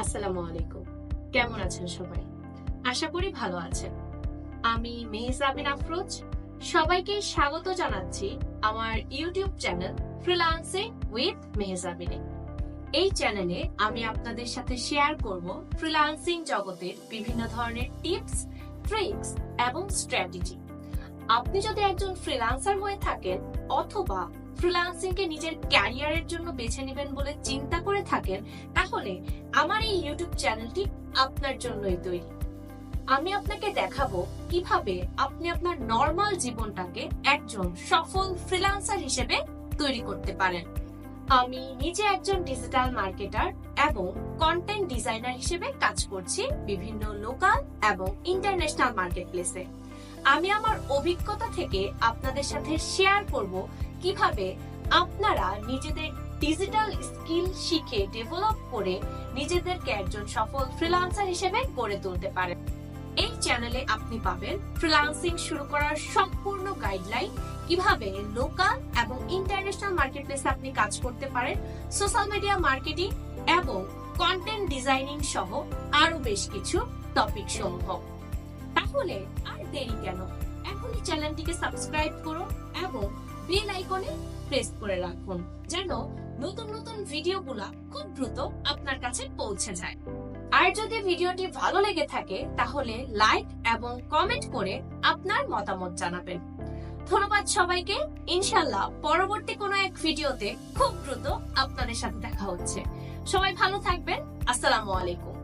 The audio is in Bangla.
আসসালামু আলাইকুম। কেমন আছেন সবাই? আশা করি ভালো আছেন। আমি মেহজাবিন আফরোজ। সবাইকে স্বাগত জানাচ্ছি আমার ইউটিউব চ্যানেল ফ্রিল্যান্সিং উইথ মেহজাবিনে। এই চ্যানেলে আমি আপনাদের সাথে শেয়ার করব ফ্রিল্যান্সিং জগতের বিভিন্ন ধরনের টিপস, ট্রিক্স এবং স্ট্র্যাটেজি। আপনি যদি একজন ফ্রিল্যান্সার হয়ে থাকেন অথবা ফ্রিল্যান্সিং কে নিজের ক্যারিয়ারের জন্য বেছে নেবেন বলে চিন্তা করে থাকেন, তাহলে আমার এই ইউটিউব চ্যানেলটি আপনার জন্যই তৈরি। আমি আপনাকে দেখাবো কিভাবে আপনি আপনার নরমাল জীবনটাকে একজন সফল ফ্রিল্যান্সার হিসেবে তৈরি করতে পারেন। আমি নিজে একজন ডিজিটাল মার্কেটার এবং কন্টেন্ট ডিজাইনার হিসেবে কাজ করছি বিভিন্ন লোকাল এবং ইন্টারন্যাশনাল মার্কেটপ্লেসে। আমি আমার অভিজ্ঞতা থেকে আপনাদের সাথে শেয়ার করব কিভাবে আপনারা নিজেদের ডিজিটাল স্কিল শিখে ডেভেলপ করে নিজেদেরকে একজন সফল ফ্রিল্যান্সার হিসেবে গড়ে তুলতে পারেন। এই চ্যানেলে আপনি পাবেন ফ্রিল্যান্সিং শুরু করার সম্পূর্ণ গাইডলাইন, কিভাবে লোকাল এবং ইন্টারন্যাশনাল মার্কেটপ্লেসে আপনি কাজ করতে পারেন, সোশ্যাল মিডিয়া মার্কেটিং এবং কন্টেন্ট ডিজাইনিং সহ আরো বেশ কিছু টপিক সমূহ। তাহলে আর দেরি কেন, এখনই চ্যানেলটিকে সাবস্ক্রাইব করুন এবং বেল আইকনে প্রেস করে রাখুন যেন নতুন নতুন ভিডিওগুলো খুব দ্রুত আপনার কাছে পৌঁছে যায়। আর যদি ভিডিওটি ভালো লেগে থাকে তাহলে লাইক এবং কমেন্ট করে আপনার মতামত জানাবেন। ধন্যবাদ সবাইকে। ইনশাআল্লাহ পরবর্তী কোনো এক ভিডিওতে খুব দ্রুত আপনাদের সাথে দেখা হচ্ছে। সবাই ভালো থাকবেন। আসসালামু আলাইকুম।